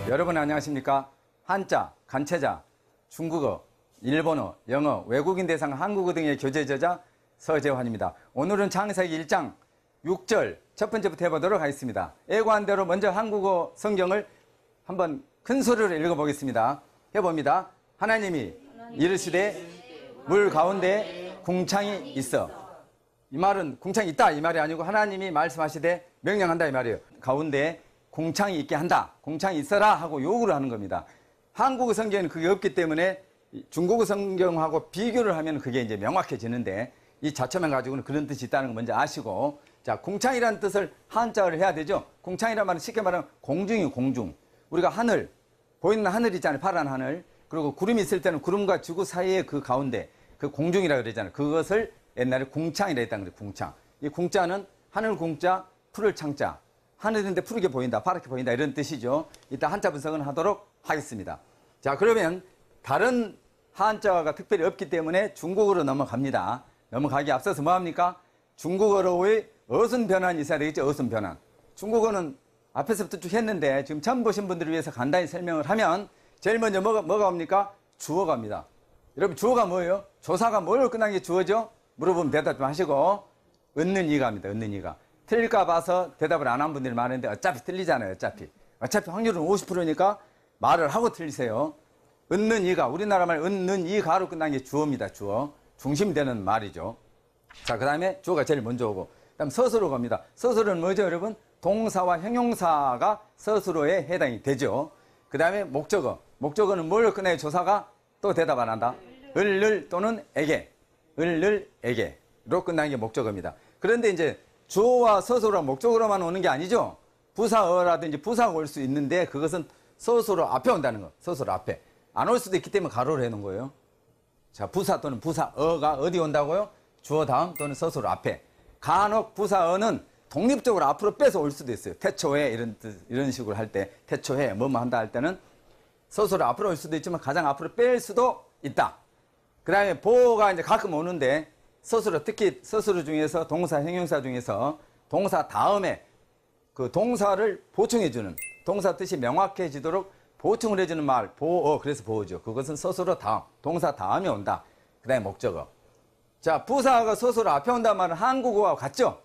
여러분 안녕하십니까? 한자, 간체자, 중국어, 일본어, 영어, 외국인 대상 한국어 등의 교재 저자 서재환입니다. 오늘은 창세기 1장 6절 첫 번째부터 해보도록 하겠습니다. 예고한 대로 먼저 한국어 성경을 한번 큰 소리로 읽어보겠습니다. 해봅니다. 하나님이 이르시되 물 가운데 궁창이 있어. 이 말은 궁창이 있다 이 말이 아니고 하나님이 말씀하시되 명령한다 이 말이에요. 가운데 궁창이 있게 한다. 궁창이 있어라 하고 요구를 하는 겁니다. 한국어 성경에는 그게 없기 때문에 중국어 성경하고 비교를 하면 그게 이제 명확해지는데 이 자체만 가지고는 그런 뜻이 있다는 거 먼저 아시고, 자, 궁창이라는 뜻을 한자어를 해야 되죠. 궁창이라는 말은 쉽게 말하면 공중이에요, 공중. 우리가 하늘, 보이는 하늘 있잖아요, 파란 하늘. 그리고 구름이 있을 때는 구름과 지구 사이에 그 가운데 그 공중이라고 그러잖아요. 그것을 옛날에 궁창이라 했다는 거예요, 궁창. 이 궁자는 하늘 궁자, 푸를 창자. 하늘인데 푸르게 보인다, 파랗게 보인다 이런 뜻이죠. 이따 한자 분석은 하도록 하겠습니다. 자, 그러면 다른 한자가 특별히 없기 때문에 중국어로 넘어갑니다. 넘어가기 앞서서 뭐합니까? 중국어로의 어순 변환이 있어야 되겠죠. 어순 변환. 중국어는 앞에서부터 쭉 했는데 지금 처음 보신 분들을 위해서 간단히 설명을 하면 제일 먼저 뭐가 옵니까? 주어가 옵니다. 여러분 주어가 뭐예요? 조사가 뭘 끝난 게 주어죠? 물어보면 대답 좀 하시고 얻는 이가 합니다. 얻는 이가. 틀릴까 봐서 대답을 안 한 분들이 많은데 어차피 틀리잖아요. 어차피 확률은 50%니까 말을 하고 틀리세요. 얻는 이가, 우리나라 말 얻는 이가로 끝난 게 주어입니다. 주어. 중심이 되는 말이죠. 자, 그 다음에 주어가 제일 먼저 오고, 그 다음 서술로 갑니다. 서술은 뭐죠, 여러분? 동사와 형용사가 서술어에 해당이 되죠. 그 다음에 목적어. 목적어는 뭘 끝내요? 조사가 또 대답 안 한다. 을을 또는 에게. 을을 에게로 끝나는 게 목적어입니다. 그런데 이제 주어와 서술어와 목적어로만 오는 게 아니죠. 부사어라든지 부사가 올 수 있는데 그것은 서술어 앞에 온다는 거. 서술어 앞에. 안 올 수도 있기 때문에 가로로 해놓은 거예요. 자, 부사 또는 부사어가 어디 온다고요? 주어 다음 또는 서술어 앞에. 간혹 부사어는 독립적으로 앞으로 빼서 올 수도 있어요. 태초에 이런 식으로 할 때, 태초에 뭐뭐 한다 할 때는 서술어 앞으로 올 수도 있지만 가장 앞으로 뺄 수도 있다. 그 다음에 보어가 이제 가끔 오는데 서술어, 특히 서술어 중에서 동사, 형용사 중에서 동사 다음에 그 동사를 보충해주는, 동사 뜻이 명확해지도록 보충을 해주는 말, 보어, 그래서 보어죠. 그것은 서술어 다음, 동사 다음에 온다. 그 다음에 목적어. 자, 부사가 서술어 앞에 온다는 말은 한국어와 같죠?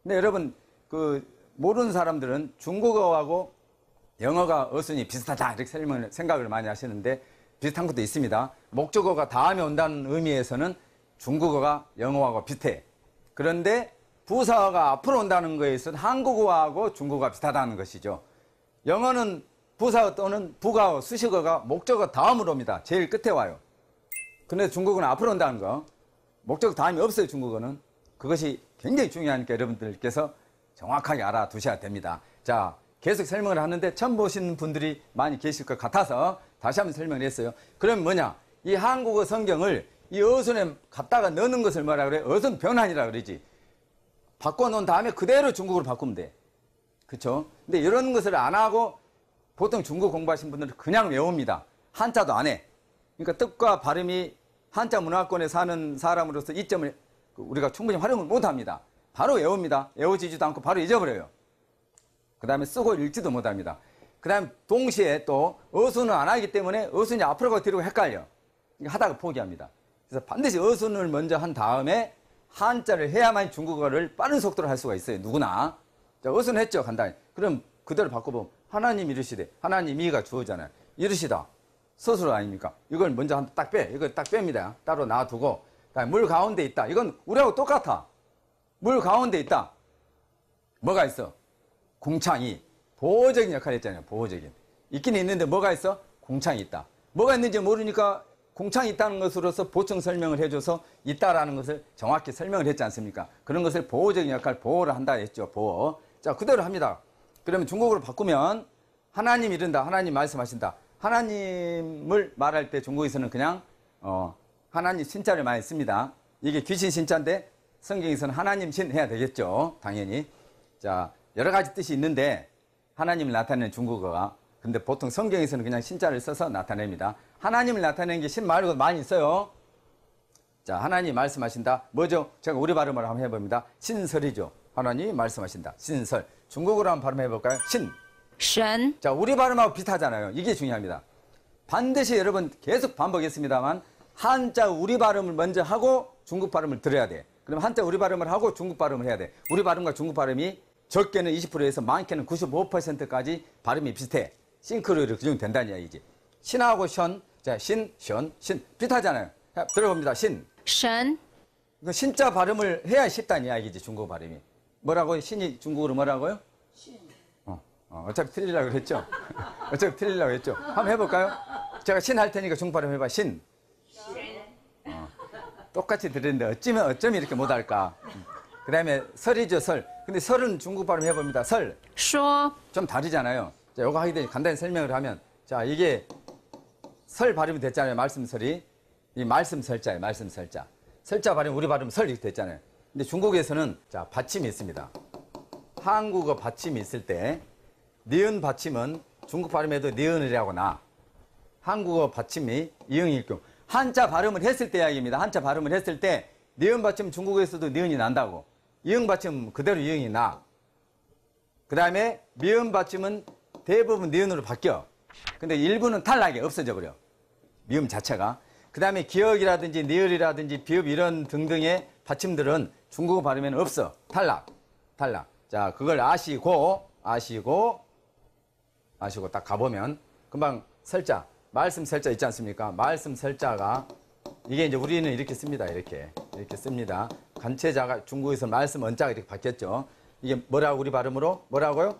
근데 여러분, 모르는 사람들은 중국어하고 영어가 어순이 비슷하다, 이렇게 생각을 많이 하시는데 비슷한 것도 있습니다. 목적어가 다음에 온다는 의미에서는 중국어가 영어하고 비슷해. 그런데 부사어가 앞으로 온다는 거에 있어서 한국어하고 중국어가 비슷하다는 것이죠. 영어는 부사어 또는 부가어, 수식어가 목적어 다음으로 옵니다. 제일 끝에 와요. 그런데 중국어는 앞으로 온다는 거. 목적어 다음이 없어요, 중국어는. 그것이 굉장히 중요하니까 여러분들께서 정확하게 알아두셔야 됩니다. 자, 계속 설명을 하는데 처음 보신 분들이 많이 계실 것 같아서 다시 한번 설명을 했어요. 그럼 뭐냐? 이 한국어 성경을 이 어순에 갖다가 넣는 것을 뭐라 그래? 어순 변환이라 그러지. 바꿔놓은 다음에 그대로 중국어로 바꾸면 돼. 그쵸? 근데 이런 것을 안 하고 보통 중국어 공부하신 분들은 그냥 외웁니다. 한자도 안 해. 그러니까 뜻과 발음이 한자 문화권에 사는 사람으로서 이점을 우리가 충분히 활용을 못 합니다. 바로 외웁니다. 외워지지도 않고 바로 잊어버려요. 그 다음에 쓰고 읽지도 못 합니다. 그 다음에 동시에 또 어순을 안 하기 때문에 어순이 앞으로 가고 뒤로 헷갈려. 그러니까 하다가 포기합니다. 그래서 반드시 어순을 먼저 한 다음에 한자를 해야만 중국어를 빠른 속도로 할 수가 있어요. 누구나. 자, 어순 했죠, 간단히. 그럼 그대로 바꿔보면 하나님 이르시되, 하나님이가 주어잖아요. 이르시다. 서술어 아닙니까? 이걸 먼저 딱 빼. 이걸 딱 뺍니다. 따로 놔두고. 물 가운데 있다. 이건 우리하고 똑같아. 물 가운데 있다. 뭐가 있어? 궁창이. 보호적인 역할을 했잖아요. 보호적인. 있긴 있는데 뭐가 있어? 궁창이 있다. 뭐가 있는지 모르니까 궁창이 있다는 것으로서 보충 설명을 해줘서 있다라는 것을 정확히 설명을 했지 않습니까? 그런 것을 보호적인 역할, 보호를 한다 했죠. 보호. 자, 그대로 합니다. 그러면 중국어로 바꾸면 하나님 이른다. 하나님 말씀하신다. 하나님을 말할 때 중국에서는 그냥 하나님 신자를 많이 씁니다. 이게 귀신 신자인데 성경에서는 하나님 신 해야 되겠죠. 당연히. 자, 여러 가지 뜻이 있는데 하나님을 나타내는 중국어가. 근데 보통 성경에서는 그냥 신자를 써서 나타냅니다. 하나님을 나타내는 게 신 말고 많이 있어요. 자, 하나님 말씀하신다. 뭐죠? 제가 우리 발음으로 한번 해봅니다. 신설이죠. 하나님 말씀하신다. 신설. 중국어로 한번 발음해 볼까요? 신. 神 자, 우리 발음하고 비슷하잖아요. 이게 중요합니다. 반드시 여러분 계속 반복했습니다만 한자 우리 발음을 먼저 하고 중국 발음을 들어야 돼. 그럼 한자 우리 발음을 하고 중국 발음을 해야 돼. 우리 발음과 중국 발음이 적게는 20%에서 많게는 95%까지 발음이 비슷해. 싱크로율이 그 정도 된다는 이야기지. 신하고 션, 자, 신, 션, 신 비슷하잖아요. 자, 들어봅니다. 신. 神 그 신자 발음을 해야 쉽다는 이야기지, 중국어 발음이. 뭐라고요? 신이 중국어로 뭐라고요? 신. 어차피 틀리려고 그랬죠? 어차피 틀리려고 했죠? 한번 해볼까요? 제가 신 할 테니까 중국 발음 해봐. 신. 똑같이 들었는데 어쩌면 이렇게 못할까? 그 다음에 설이죠, 설. 근데 설은 중국 발음 해봅니다. 설. 说 좀 다르잖아요. 자, 요거 하기 전에 간단히 설명을 하면, 자, 이게 설 발음이 됐잖아요. 말씀설이. 이 말씀설자예요. 말씀설자. 설자 발음, 우리 발음 설 이렇게 됐잖아요. 근데 중국에서는 자, 받침이 있습니다. 한국어 받침이 있을 때 니은 받침은 중국 발음에도 니은이라고 나. 한국어 받침이 이응일 경우. 한자 발음을 했을 때 이야기입니다. 한자 발음을 했을 때 니은 받침 중국에서도 니은이 난다고. 이응 받침 그대로 이응이 나. 그 다음에 미음 받침은 대부분 니은으로 바뀌어. 근데 일부는 탈락이 없어져 버려. 미음 자체가. 그 다음에 기역이라든지 니을이라든지 비읍 이런 등등의 받침들은 중국어 발음에는 없어. 탈락. 자, 그걸 아시고 딱 가보면 금방 설자, 말씀 설자 있지 않습니까? 말씀 설자가 이게 이제 우리는 이렇게 씁니다. 이렇게 씁니다. 간체자가 중국에서 말씀 언자가 이렇게 바뀌었죠. 이게 뭐라고 우리 발음으로? 뭐라고요?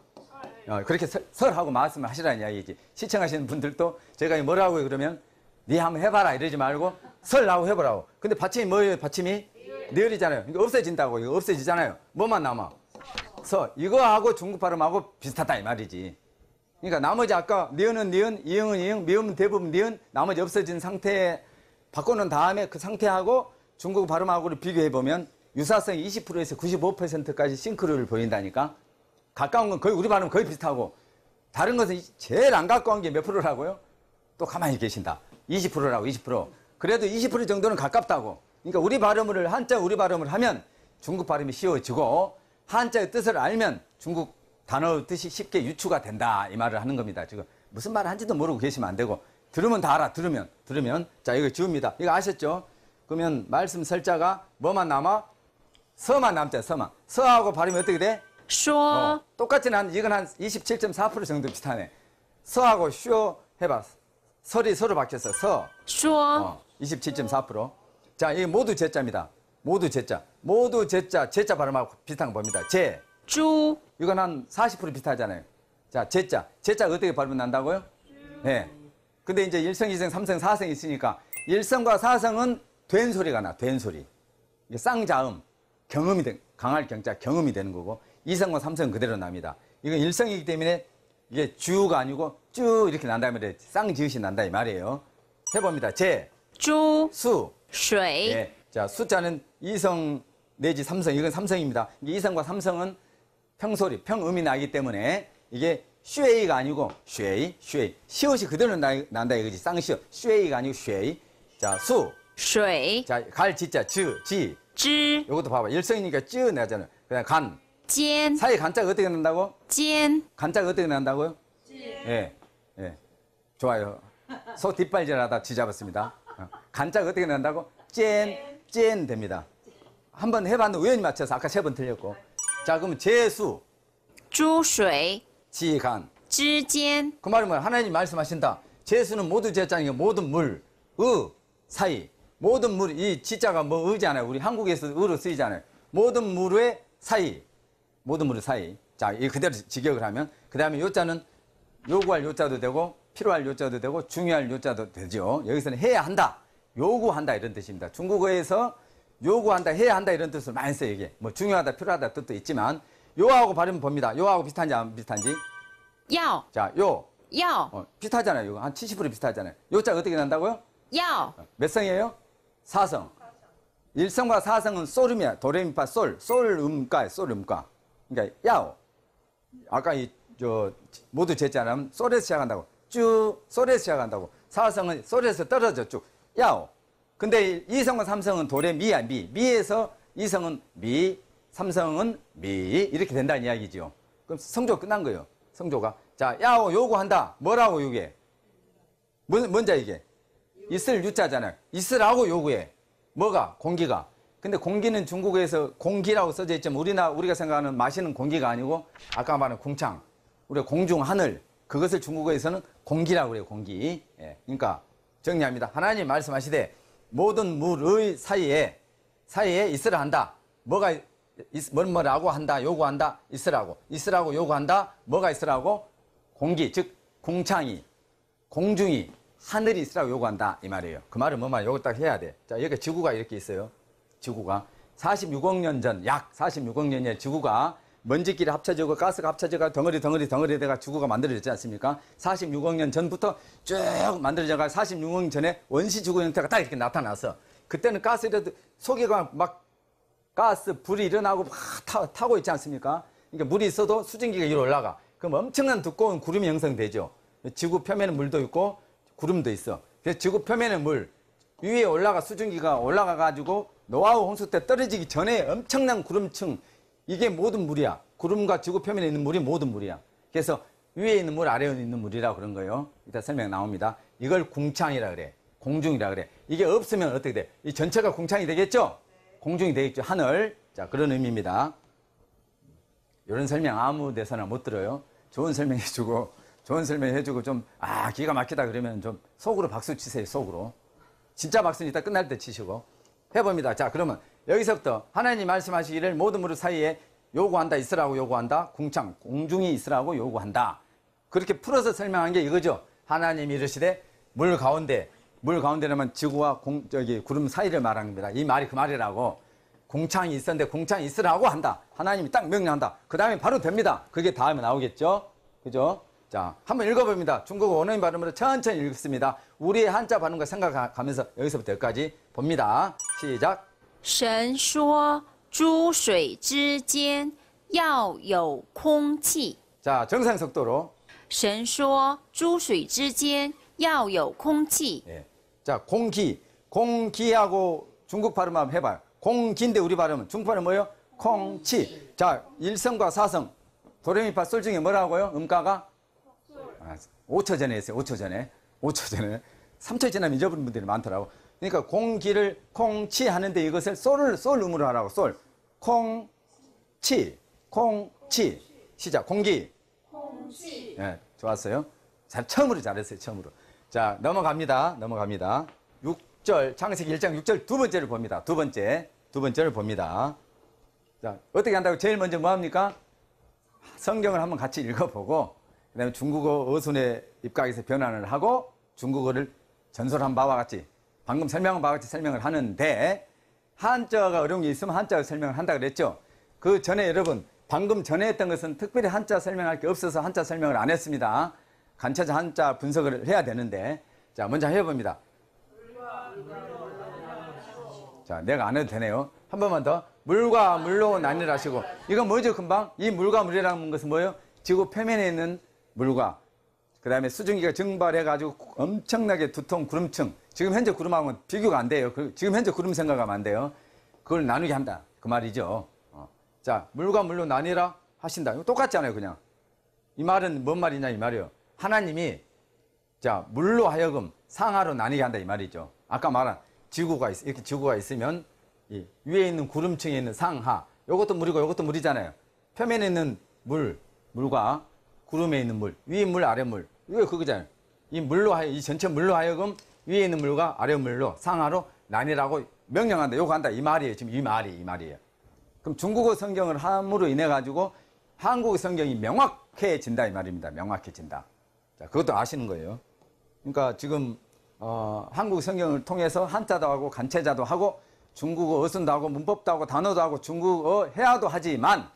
그렇게 설하고 말씀을 하시라는 이야기지. 시청하시는 분들도 제가 뭐라고요? 그러면 네 한번 해봐라 이러지 말고 설하고 해보라고. 근데 받침이 뭐예요? 받침이 니을이잖아요. 이거 없어진다고. 이거 없어지잖아요. 뭐만 남아? 서. 이거하고 중국 발음하고 비슷하다 이 말이지. 그러니까 나머지 아까 니은은 니은, 이응은 이응, 미음은 대부분 니은, 나머지 없어진 상태에 바꿔놓은 다음에 그 상태하고 중국 발음하고를 비교해보면 유사성이 20%에서 95%까지 싱크로율을 보인다니까. 가까운 건 거의 우리 발음 거의 비슷하고 다른 것은 제일 안 가까운 게 몇 프로라고요? 또 가만히 계신다. 20%라고 20%. 그래도 20% 정도는 가깝다고. 그러니까 우리 발음을 한자 우리 발음을 하면 중국 발음이 쉬워지고 한자의 뜻을 알면 중국 단어 뜻이 쉽게 유추가 된다 이 말을 하는 겁니다. 지금 무슨 말을 한지도 모르고 계시면 안 되고 들으면 다 알아. 들으면 자 이거 지웁니다. 이거 아셨죠? 그러면 말씀 설자가 뭐만 남아? 서만 남자. 서만. 서하고 발음이 어떻게 돼? 说 똑같지는 이건 한 27.4% 정도 비슷하네. 서하고 쇼 해봐. 설이 서로 바뀌었어. 서. 说 27.4%. 자, 이게 모두 제자입니다. 모두 제자. 모두 제자. 제자 발음하고 비슷한 거 봅니다. 제. 猪 이건 한 40% 비슷하잖아요. 자, 제자. 제자가 어떻게 발음 난다고요? 네. 근데 이제 1성, 2성, 3성, 4성이 있으니까 1성과 4성은 된 소리가 나. 된 소리. 이게 쌍자음. 경음이 강할 경자 경음이 되는 거고 2성과 3성은 그대로 납니다. 이건 1성이기 때문에 이게 주가 아니고 쭉 이렇게 난다면 쌍지읒이 난다 이 말이에요. 해봅니다. 제, 猪 수. 水 예. 자, 숫자는 2성 내지 3성. 이건 3성입니다. 이게 2성과 3성은 평소리, 평음이 나기 때문에 이게 쉐이가 아니고 쉐이. 시옷이 그대로 난다 이거지. 쌍시옷. 쉐이가 아니고 쉐이. 자, 수. 水 자, 갈 지자 지. 知 요것도 봐봐. 1성이니까 쯔 나잖아요. 그다음 간. 间 사이 간자가 어떻게 난다고? 间 간자가 어떻게 난다고요? 예. 좋아요. 소 뒷발질하다 쥐잡았습니다. 간자가 어떻게 난다고? 젠 됩니다. 한번 해봤는데 우연히 맞춰서 아까 3번 틀렸고. 자, 그러면 제수, 珠水 지간. 之间 그 말은 뭐야? 하나님 말씀하신다. 제수는 모두 제자니까 모든 물, 사이. 모든 물, 이 지자가 뭐 의잖아요. 우리 한국에서 의로 쓰이잖아요. 모든 물의 사이. 모든 물의 사이. 자, 이 그대로 직역을 하면. 그 다음에 요자는 요구할 요자도 되고, 필요할 요자도 되고, 중요할 요자도 되죠. 여기서는 해야 한다. 요구한다 이런 뜻입니다. 중국어에서 요구한다, 해야 한다 이런 뜻을 많이 써요. 이게 뭐 중요하다, 필요하다 뜻도 있지만 요하고 발음 봅니다. 요하고 비슷한지 안 비슷한지? 要 자, 요 要 비슷하잖아요. 이거 한 70% 비슷하잖아요. 요자 어떻게 난다고요? 要 몇 성이에요? 4성. 1성과 4성은 솔음이야. 도레미파 솔 음가. 그러니까 야오. 아까 모두 제자는 솔에서 시작한다고. 쭉 솔에서 시작한다고. 4성은 솔에서 떨어져 쭉. 야오. 근데 2성과 3성은 도레미야. 미에서 2성은 미, 3성은 미 이렇게 된다는 이야기죠. 그럼 성조 끝난 거예요. 성조가. 자, 야오 요구한다. 뭐라고 요구해? 뭔자 이게? 있을 유자잖아요. 있으라고 요구해. 뭐가? 공기가. 근데 공기는 중국에서 공기라고 써져 있지만 우리가 생각하는 마시는 공기가 아니고 아까 말한 궁창, 우리가 공중 하늘, 그것을 중국어에서는 공기라고 그래요. 공기. 예. 그러니까 정리합니다. 하나님 말씀하시되 모든 물의 사이에 있으라 한다. 뭐라고 한다. 요구한다. 있으라고 요구한다. 뭐가 있으라고? 공기, 즉 궁창이, 공중이, 하늘이 있으라고 요구한다. 이 말이에요. 그 말은 뭐 말? 요거 딱 해야 돼. 자, 여기 지구가 이렇게 있어요. 지구가 46억 년 전, 약 46억 년 전에 지구가 먼지끼리 합쳐지고 가스가 합쳐져가 덩어리 돼가 지구가 만들어졌지 않습니까? 46억 년 전부터 쭉 만들어져가 46억 년 전에 원시 지구 형태가 딱 이렇게 나타났어. 그때는 가스라도 속에가 막 가스, 불이 일어나고 막 타고 있지 않습니까? 그러니까 물이 있어도 수증기가 위로 올라가. 그럼 엄청난 두꺼운 구름이 형성되죠. 지구 표면에 물도 있고 구름도 있어. 그래서 지구 표면의 물 위에 수증기가 올라가가지고 노아우 홍수 때 떨어지기 전에 엄청난 구름층, 이게 모든 물이야. 구름과 지구 표면에 있는 물이 모든 물이야. 그래서 위에 있는 물, 아래에 있는 물이라고 그런 거예요. 이따 설명 나옵니다. 이걸 궁창이라 그래. 공중이라 그래. 이게 없으면 어떻게 돼? 이 전체가 궁창이 되겠죠? 공중이 되겠죠. 하늘. 자, 그런 의미입니다. 이런 설명 아무 데서나 못 들어요. 좋은 설명해주고 좀, 기가 막히다 그러면 좀 속으로 박수 치세요. 속으로. 진짜 박수는 이따 끝날 때 치시고. 해봅니다. 자, 그러면 여기서부터 하나님 말씀하시기를 모든 무릇 사이에 요구한다. 있으라고 요구한다. 궁창, 공중이 있으라고 요구한다. 그렇게 풀어서 설명한 게 이거죠. 하나님이 이르시되 물 가운데라면 지구와 구름 사이를 말하는 겁니다. 이 말이 그 말이라고. 궁창이 있었는데 궁창이 있으라고 한다. 하나님이 딱 명령한다. 그 다음에 바로 됩니다. 그게 다음에 나오겠죠. 그죠? 자, 한번 읽어봅니다. 중국어 원어민 발음으로 천천히 읽습니다. 우리의 한자 발음과 생각하면서 여기서부터 여기까지 봅니다. 시작. 神说诸水之间要有空气。 자, 정상 속도로. 神说诸水之间要有空气。 예. 자, 공기하고 중국 발음 한번 해봐요. 공기인데 우리 발음은 중국 발음 뭐예요? 콩치. 자, 1성과 4성 도레미파 솔 중에 뭐라고요? 음가가 5초 전에 했어요. 5초 전에 3초 지나면 잊어버린 분들이 많더라고. 그러니까 공기를 콩치 하는데 이것을 솔 음으로 하라고. 솔 콩치 시작. 공기. 예, 좋았어요. 처음으로 잘했어요. 처음으로. 자, 넘어갑니다. 6절 창세기 1장 6절 두 번째를 봅니다. 두 번째를 봅니다. 자, 어떻게 한다고? 제일 먼저 뭐 합니까? 성경을 한번 같이 읽어보고 그다음에 중국어 어순에 입각해서 변환을 하고 중국어를 전설한 바와 같이 방금 설명한 바와 같이 설명을 하는데, 한자가 어려운 게 있으면 한자로 설명을 한다 그랬죠. 그 전에 여러분 방금 전에 했던 것은 특별히 한자 설명할 게 없어서 한자 설명을 안 했습니다. 간체자 한자 분석을 해야 되는데, 자, 먼저 해봅니다. 자, 내가 안 해도 되네요. 한 번만 더. 물과 물로 나뉘라시고. 이건 뭐죠, 금방? 이 물과 물이라는 것은 뭐예요? 지구 표면에 있는 물과 그 다음에 수증기가 증발해가지고 엄청나게 두터운 구름층. 지금 현재 구름하고는 비교가 안 돼요. 지금 현재 구름 생각하면 안 돼요. 그걸 나누게 한다. 그 말이죠. 자, 물과 물로 나뉘라 하신다. 이거 똑같잖아요, 그냥. 이 말은 뭔 말이냐, 이 말이에요. 하나님이, 자, 물로 하여금 상하로 나뉘게 한다, 이 말이죠. 아까 말한 이렇게 지구가 있으면, 이 위에 있는 구름층에 있는 상하, 요것도 물이고 요것도 물이잖아요. 표면에 있는 물과 구름에 있는 물, 위에 물, 아래 물. 이거 그거잖아요. 이 전체 물로 하여금 위에 있는 물과 아래 물로 상하로 나뉘라고 명령한다. 요거 한다. 이 말이에요. 지금 이 말이에요. 그럼 중국어 성경을 함으로 인해 가지고 한국어 성경이 명확해진다 이 말입니다. 명확해진다. 자, 그것도 아시는 거예요. 그러니까 지금 한국 성경을 통해서 한자도 하고 간체자도 하고 중국어 어순도 하고 문법도 하고 단어도 하고 중국어 회화도 하지만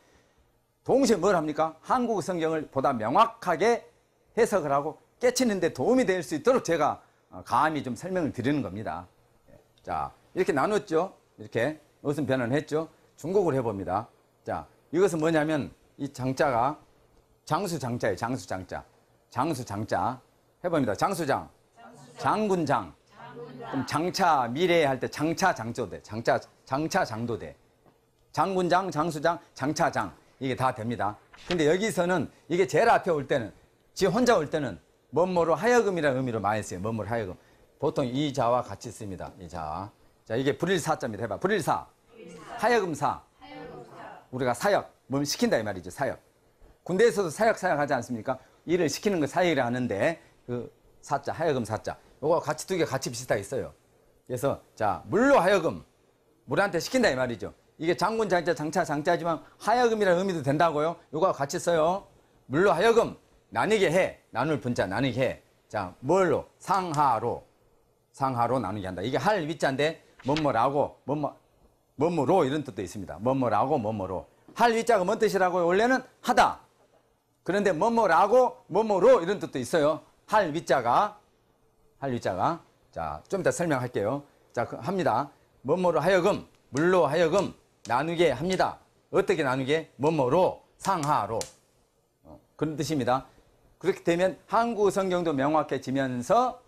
동시에 뭘 합니까? 한국 성경을 보다 명확하게 해석을 하고 깨치는 데 도움이 될 수 있도록 제가 감히 좀 설명을 드리는 겁니다. 자, 이렇게 나눴죠. 이렇게 어순 변환을 했죠. 중국어를 해봅니다. 자, 이것은 뭐냐면 이 장자가 장수장자예요. 장수장자. 해봅니다. 장수장. 장군장. 그럼 장차 미래 할 때 장차장조대. 장차장도대. 장군장, 장수장, 장차장. 이게 다 됩니다. 근데 여기서는 이게 제일 앞에 올 때는 지 혼자 올 때는 뭐뭐로 하여금이라는 의미로 많이 써요. 뭐뭐로 하여금. 보통 이 자와 같이 씁니다. 이 자. 자, 이게 불일사자입니다. 해봐. 불일사. 하여금사. 우리가 사역. 뭘 시킨다 이 말이죠. 사역. 군대에서도 사역 하지 않습니까? 일을 시키는 거 사역이라 하는데 그 사자, 하여금 사자. 요거 같이 두 개 같이 비슷하게 써요. 그래서 자, 물로 하여금. 물한테 시킨다 이 말이죠. 이게 장군 장자, 장차 장자지만 하여금이라는 의미도 된다고요. 요거 같이 써요. 물로 하여금. 나누게 해. 나눌 분자, 나누게 해. 자, 뭘로? 상하로. 상하로 나누게 한다. 이게 할 위자인데, 뭐뭐라고, 뭐뭐로 이런 뜻도 있습니다. 뭐뭐라고, 뭐뭐로. 할 위자가 뭔 뜻이라고요? 원래는 하다. 그런데 뭐뭐라고, 뭐뭐로 이런 뜻도 있어요. 할 위자가. 자, 좀 이따 설명할게요. 자, 합니다. 뭐뭐로 하여금, 물로 하여금 나누게 합니다. 어떻게 나누게? 뭐뭐로, 상하로. 그런 뜻입니다. 그렇게 되면 한국어 성경도 명확해지면서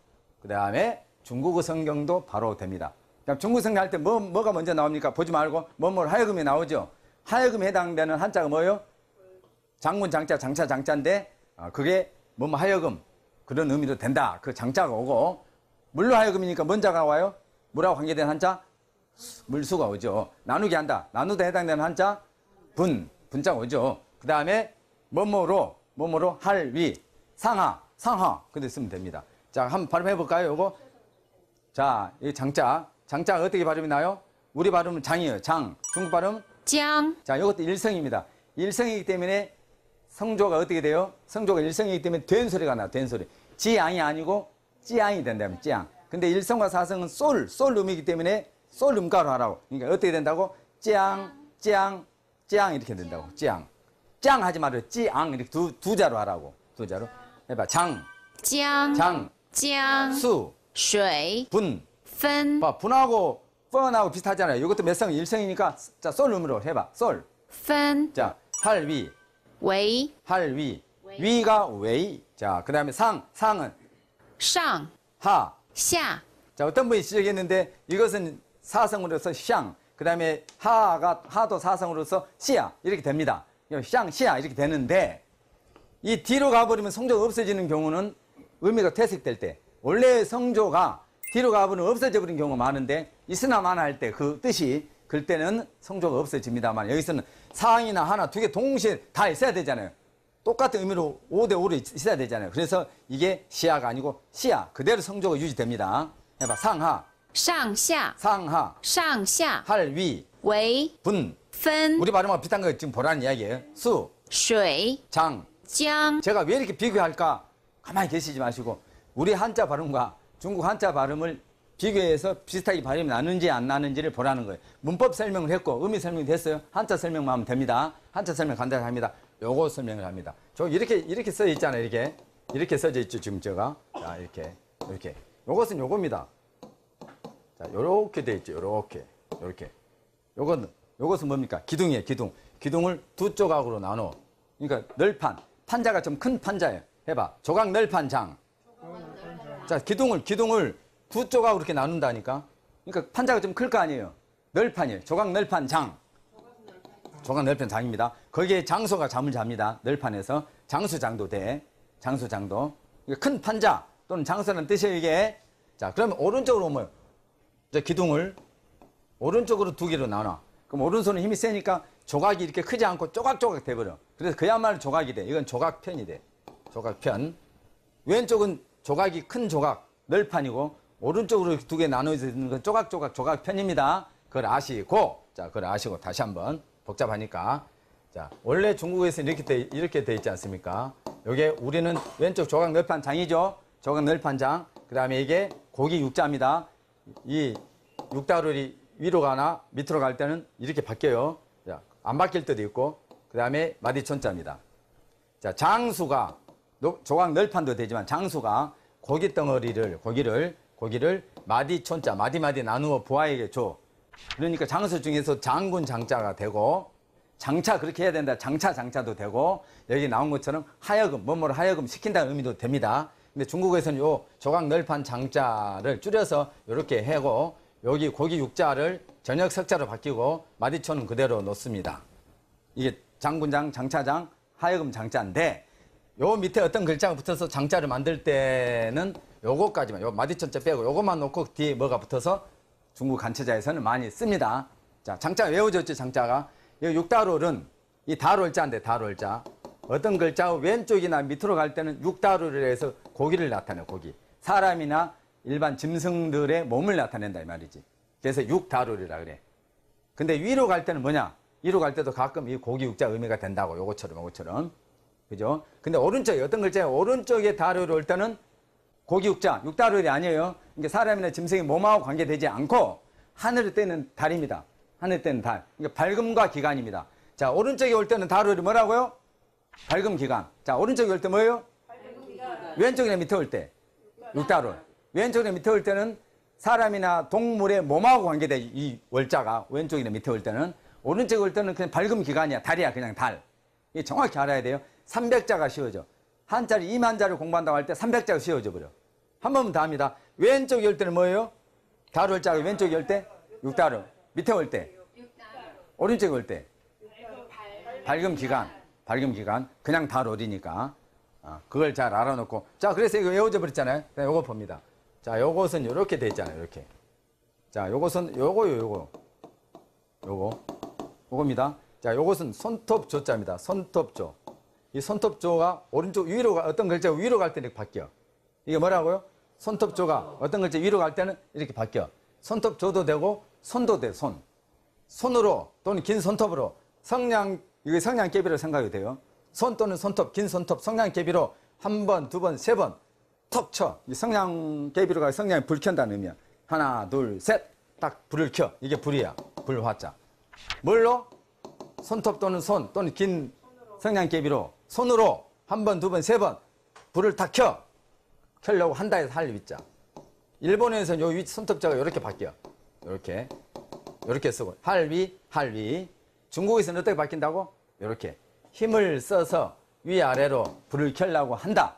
그 다음에 중국어 성경도 바로 됩니다. 그럼 중국어 성경 할 때 뭐가 먼저 나옵니까? 보지 말고 뭐뭐로 하여금이 나오죠. 하여금에 해당되는 한자가 뭐예요? 장군 장자, 장차 장자인데 그게 뭐뭐 하여금 그런 의미도 된다. 그 장자가 오고 물로 하여금이니까 뭔 자가 와요? 물하고 관계된 한자? 물수가 오죠. 나누게 한다. 나누다 해당되는 한자? 분자가 오죠. 그 다음에 뭐뭐로 할 위, 상하 근데 쓰면 됩니다. 자, 한번 발음해 볼까요? 요거. 자, 이 장자가 어떻게 발음이 나요? 우리 발음은 장이에요. 장. 중국 발음? 장. 자, 이것도 일성입니다. 일성이기 때문에 성조가 어떻게 돼요? 성조가 일성이기 때문에 된 소리가 나요. 된 소리. 지양이 아니고 찌양이 된다면 찌양. 근데 일성과 사성은 솔 음이기 때문에 솔 음가로 하라고. 그러니까 어떻게 된다고? 찌양 이렇게 된다고. 짱 하지 말아요. 찌앙 이렇게 두 자로 하라고. 두 자로. 해봐. 장, 江 수, 水 분. 分 봐, 분하고 펀하고 비슷하잖아요. 이것도 몇 성? 일성이니까 자, 솔 음으로 해봐. 솔. 分 자, 할위, 为 할위. 위가 웨이. 자, 그 다음에 상은 上 하. 下 자, 어떤 분이 지적했는데 이것은 사성으로서 샹. 그 다음에 하도 사성으로서 시야. 이렇게 됩니다. 샹, 시야. 이렇게 되는데 이 뒤로 가버리면 성조가 없어지는 경우는 의미가 퇴색될 때 원래 성조가 뒤로 가버리면 없어져 버린 경우가 많은데 있으나 마나 할 때 그 뜻이 그럴 때는 성조가 없어집니다만 여기서는 상이나 하나 두 개 동시에 다 있어야 되잖아요. 똑같은 의미로 5대5로 있어야 되잖아요. 그래서 이게 시야가 아니고 시야. 그대로 성조가 유지됩니다. 해봐. 상하, 上下 상하, 上下 할위, 为 분. 分 우리 발음하고 비슷한 거 지금 보라는 이야기예요. 수, 水 장. 江 제가 왜 이렇게 비교할까? 가만히 계시지 마시고 우리 한자 발음과 중국 한자 발음을 비교해서 비슷하게 발음이 나는지 안 나는지를 보라는 거예요. 문법 설명을 했고 의미 설명이 됐어요. 한자 설명만 하면 됩니다. 한자 설명 간단히 합니다. 요거 설명을 합니다. 저 이렇게 써 있잖아요. 이렇게 써져 있죠. 지금 제가. 자, 이렇게. 요것은 요겁니다. 자, 요렇게 돼 있죠. 요렇게. 요것은 뭡니까? 기둥이에요. 기둥을 두 조각으로 나눠. 그러니까 널판. 판자가 좀 큰 판자예요. 해봐. 조각 널판 장. 자, 기둥을 두 조각으로 이렇게 나눈다니까. 그러니까 판자가 좀 클 거 아니에요. 널판이에요. 조각 널판 장. 조각 널판 장입니다. 거기에 장소가 잠을 잡니다. 널판에서. 장수장도 돼. 장수장도. 그러니까 큰 판자 또는 장소라는 뜻이에요, 이게. 자, 그러면 오른쪽으로 오면 저 기둥을 오른쪽으로 두 개로 나눠. 그럼 오른손은 힘이 세니까 조각이 이렇게 크지 않고 조각조각 돼버려. 그래서 그야말로 조각이 돼. 이건 조각편이 돼. 조각편. 왼쪽은 조각이 큰 조각, 널판이고 오른쪽으로 두 개 나눠져 있는 건 조각편입니다. 그걸 아시고, 자, 그걸 아시고 다시 한번 복잡하니까. 자, 원래 중국에서 이렇게 돼 있지 않습니까? 요게 우리는 왼쪽 조각 널판 장이죠. 조각 널판 장. 그 다음에 이게 고기 육자입니다. 이 육자를 위로 가나 밑으로 갈 때는 이렇게 바뀌어요. 자, 안 바뀔 때도 있고, 그 다음에 마디촌자입니다. 자, 장수가, 조각 널판도 되지만 장수가 고기 덩어리를, 고기를 마디촌자, 마디 나누어 부하에게 줘. 그러니까 장수 중에서 장군 장자가 되고, 장차 그렇게 해야 된다. 장차도 되고, 여기 나온 것처럼 하여금, 뭐뭐로 하여금 시킨다는 의미도 됩니다. 근데 중국에서는 요 조각 널판 장자를 줄여서 이렇게 하고, 여기 고기 육자를 전역 석자로 바뀌고 마디초는 그대로 놓습니다. 이게 장군장, 장차장, 하여금 장자인데 요 밑에 어떤 글자가 붙어서 장자를 만들 때는 요거까지만, 요 마디천자 빼고 요것만 놓고 뒤에 뭐가 붙어서 중국 간체자에서는 많이 씁니다. 자, 장자가 외워졌죠, 장자가. 이 육다롤은 이 다롤자인데 다롤자. 어떤 글자 왼쪽이나 밑으로 갈 때는 육다롤을 해서 고기를 나타내요, 고기. 사람이나 일반 짐승들의 몸을 나타낸다 이 말이지. 그래서 육다롤이라 그래. 근데 위로 갈 때는 뭐냐? 위로 갈 때도 가끔 이 고기 육자 의미가 된다고, 요것처럼. 그죠? 근데 오른쪽에 어떤 글자에 오른쪽에 다롤이 올 때는 고기 육자, 육다롤이 아니에요. 이게 사람이나 짐승의 몸하고 관계되지 않고 하늘을 떼는 달입니다. 하늘 떼는 달. 이게 밝음과 기간입니다. 자, 오른쪽에 올 때는 다롤이 뭐라고요? 밝음 기간. 자, 오른쪽에 올 때 뭐예요? 왼쪽이나 밑에 올 때 육다롤. 왼쪽이나 밑에 올 때는 사람이나 동물의 몸하고 관계돼 이 월자가 왼쪽이나 밑에 올 때는, 오른쪽에 올 때는 그냥 밝음 기간이야. 달이야, 그냥 달. 이게 정확히 알아야 돼요. 300자가 씌워져. 한자리 2만자를 공부한다고 할 때 300자가 씌워져 버려. 한 번만 더 합니다. 왼쪽에 올 때는 뭐예요? 다롤자가 왼쪽에 올 때 육다롤. 밑에 올 때 오른쪽에 올 때 밝음 기간. 밝음 기간. 그냥 다롤이니까. 그걸 잘 알아놓고. 자, 그래서 이거 외워져 버렸잖아요. 요거 봅니다. 자, 요것은 요렇게 돼 있잖아요. 이렇게. 자, 요것은 요겁니다. 자, 요것은 손톱조자입니다. 손톱조. 이 손톱조가 오른쪽 위로 어떤 글자가 위로 갈 때 이렇게 바뀌어. 이게 뭐라고요? 손톱조가 어떤 글자 위로 갈 때는 이렇게 바뀌어. 손톱조도 되고 손도 돼. 손으로 또는 긴 손톱으로 이게 성냥개비로 생각이 돼요. 손 또는 손톱, 긴 손톱, 성냥개비로 한 번, 두 번, 세 번 턱 쳐. 이 성냥개비로가 성냥에 불 켠다는 의미야. 하나, 둘, 셋. 딱 불을 켜. 이게 불이야. 불화자. 뭘로? 손톱 또는 손 또는 긴 성냥개비로 손으로 한 번, 두 번, 세 번 불을 탁 켜. 켜려고 한다 해서 할 위자. 일본에서는 요 위 손톱자가 이렇게 바뀌어. 이렇게 쓰고 할위. 중국에서는 어떻게 바뀐다고? 이렇게 힘을 써서 위아래로 불을 켜려고 한다.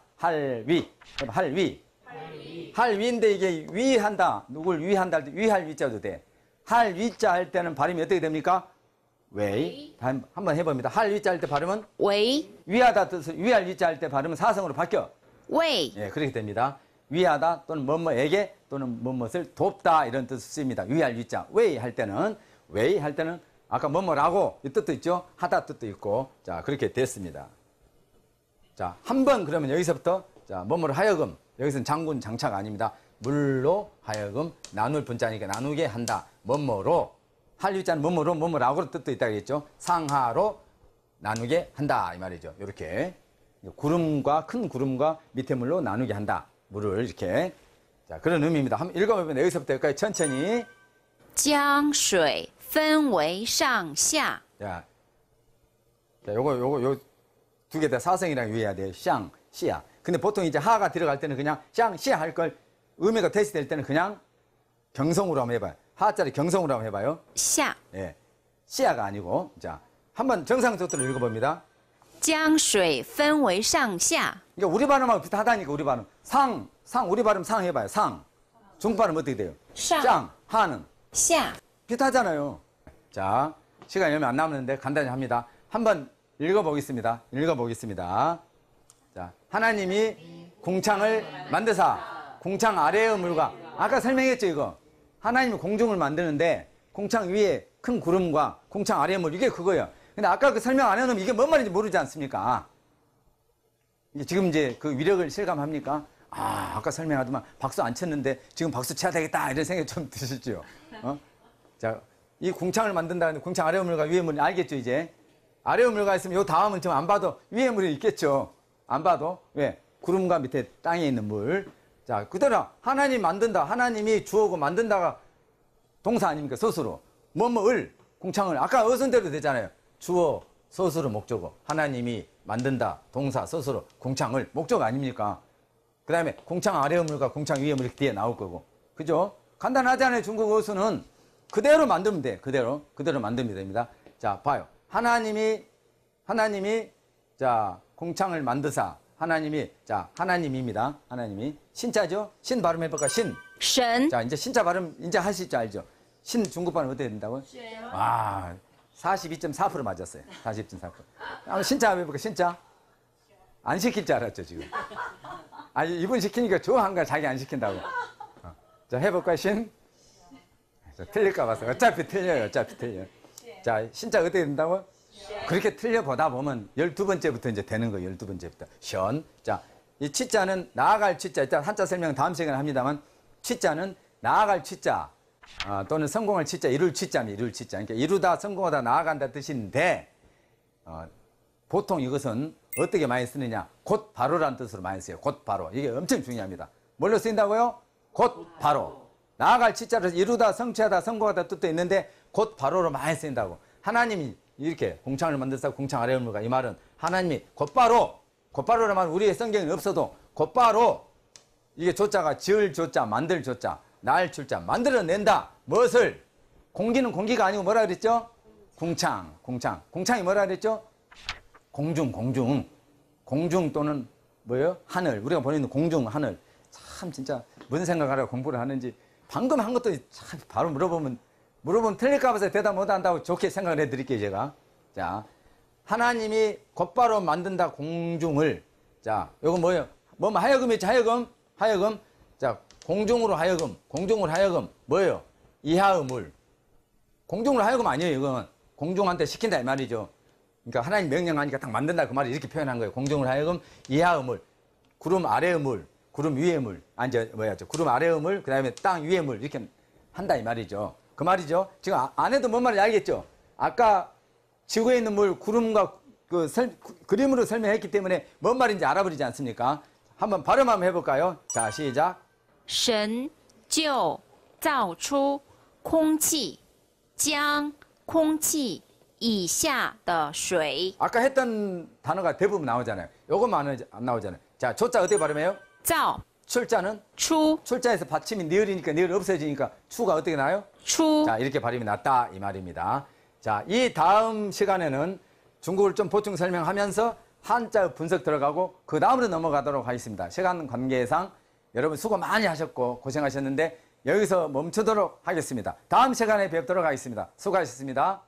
할위인데 이게 위한다. 누굴 위한다 할 때 위할 위자도 돼. 할 위자 할 때는 발음이 어떻게 됩니까? 웨이. 한번 해봅니다. 할 위자 할 때 발음은 为 위하다 뜻을 위할 위자 할 때 발음은 사성으로 바뀌어. 为 예, 그렇게 됩니다. 위하다 또는 뭐뭐에게 또는 뭐뭇을 돕다 이런 뜻을 씁니다. 위할 위자. 웨이 할 때는 아까 뭐뭐라고 이 뜻도 있죠. 하다 뜻도 있고. 자, 그렇게 됐습니다. 자, 한번 그러면 여기서부터 자, 뭐뭐로 하여금. 여기서는 장군 장차가 아닙니다. 물로 하여금 나눌 분자니까 나누게 한다. 뭐뭐로 할 위자는 뭐뭐라고 뜻도 있다 그랬죠. 상하로 나누게 한다 이 말이죠. 이렇게 구름과 큰 구름과 밑에 물로 나누게 한다. 물을 이렇게. 자, 그런 의미입니다. 한번 읽어보면 여기서부터 여기까지 천천히. 江水分为上下 자, 요거 두 개 다 사성이랑 유의해야 돼요. 샹, 시야. 근데 보통 이제 하가 들어갈 때는 그냥 샹, 시야 할 걸 의미가 대시될 때는 그냥 경성으로 한번 해봐요. 하자리 경성으로 한번 해봐요. 下 예, 시야가 아니고. 자, 한번 정상적으로 읽어봅니다. 江水分为上下 그러니까 우리 발음하고 비슷하다니까 우리 발음. 우리 발음 상 해봐요. 상. 중국 발음 어떻게 돼요? 상. 짱, 하는. 下 비슷하잖아요. 자, 시간이 얼마 안 남았는데 간단히 합니다. 한번 읽어보겠습니다. 자, 하나님이 궁창을 만드사. 궁창 아래의 물과. 아까 설명했죠, 이거. 하나님이 공중을 만드는데 궁창 위에 큰 구름과 궁창 아래의 물. 이게 그거예요. 근데 아까 그 설명 안 해놓으면 이게 뭔 말인지 모르지 않습니까? 지금 이제 그 위력을 실감합니까? 아까 설명하더만 박수 안 쳤는데 지금 박수 쳐야 되겠다. 이런 생각이 좀 드시죠? 자, 이 궁창을 만든다는데 궁창 아래의 물과 위의 물 알겠죠, 이제? 아래의 물가 있으면 요 다음은 지금 안 봐도 위의 물이 있겠죠. 안 봐도. 왜? 구름과 밑에 땅에 있는 물. 자, 그대로 하나님 만든다. 하나님이 주어고 만든다가 동사 아닙니까? 서술어. 뭐뭐을, 궁창을. 아까 어선대로 되잖아요. 주어, 서술어, 목적어. 하나님이 만든다. 동사, 서술어, 궁창을. 목적어 아닙니까? 그 다음에 궁창 아래의 물과 궁창 위의 물이 뒤에 나올 거고. 그죠? 간단하잖아요. 중국 어순은. 그대로 만들면 돼. 그대로 만들면 됩니다. 자, 봐요. 하나님이 자, 궁창을 만드사. 하나님입니다. 하나님이. 신자죠? 신 발음해볼까? 신. 神 자, 이제 신자 발음 이제 하실 줄 알죠? 신 중국 발음 어떻게 된다고요? 와, 42.4% 맞았어요. 42.4%. 한번 신자 한번 해볼까? 신자? 안 시킬 줄 알았죠, 지금. 아니, 이분 시키니까 좋아한 거야, 자기 안 시킨다고. 자, 해볼까요, 신? 틀릴까 봐서. 어차피 틀려요, 어차피 틀려요. 자, 신자 어떻게 된다고? 그렇게 틀려보다 보면 12번째부터 이제 되는 거예요, 12번째부터. 션. 자, 이 치자는 나아갈 치자. 일단 한자 설명 다음 시간에 합니다만, 치자는 나아갈 치자, 또는 성공할 치자, 이룰 치자입니다, 이룰 치자. 그러니까 이루다, 성공하다, 나아간다 뜻인데, 보통 이것은 어떻게 많이 쓰느냐? 곧 바로라는 뜻으로 많이 써요. 곧 바로. 이게 엄청 중요합니다. 뭘로 쓰인다고요? 곧 바로. 나아갈 치자로 이루다, 성취하다, 성공하다 뜻도 있는데 곧 바로로 많이 쓰인다고. 하나님이 이렇게 공창을 만들사 공창 아래 의무가 이 말은 하나님이 곧바로란 말은 우리의 성경에 없어도 곧바로 이게 조자가 지을 조자, 만들 조자, 날 출자, 만들어낸다. 무엇을? 공기는 공기가 아니고 뭐라 그랬죠? 공창. 공창이 뭐라 그랬죠? 공중 또는 뭐예요? 하늘. 우리가 보는 공중, 하늘. 참 진짜 뭔 생각하라고 공부를 하는지 방금 한 것도 참 바로 물어보면 틀릴까 봐서 대답 못 한다고 좋게 생각을 해드릴게요, 제가. 자, 하나님이 곧바로 만든다 공중을. 자, 요거 뭐예요? 뭐 하여금이죠, 하여금. 자, 공중으로 하여금 뭐예요? 이하의물. 공중으로 하여금 아니에요, 이건. 공중한테 시킨다 이 말이죠. 그러니까 하나님 명령하니까 딱 만든다 그 말을 이렇게 표현한 거예요. 공중을 하여금 이하의 물, 구름 아래의 물, 구름 위의 물, 구름 아래의 물, 그 다음에 땅 위의 물 이렇게 한다 이 말이죠. 그 말이죠. 지금 안 해도 뭔 말인지 알겠죠? 아까 지구에 있는 물, 구름과 그림으로 설명했기 때문에 뭔 말인지 알아버리지 않습니까? 한번 발음 한번 해볼까요? 자, 시작. 神就造出空气，将空气以下的水 아까 했던 단어가 대부분 나오잖아요. 요것만 안 나오잖아요. 자, 조자 어떻게 발음해요? 造 출자는 出 출자에서 받침이 니을이니까 니을 없어지니까 추가 어떻게 나요? 出 자, 이렇게 발음이 났다 이 말입니다. 자, 이 다음 시간에는 중국어를 좀 보충 설명하면서 한자 분석 들어가고 그 다음으로 넘어가도록 하겠습니다. 시간 관계상 여러분 수고 많이 하셨고 고생하셨는데 여기서 멈추도록 하겠습니다. 다음 시간에 뵙도록 하겠습니다. 수고하셨습니다.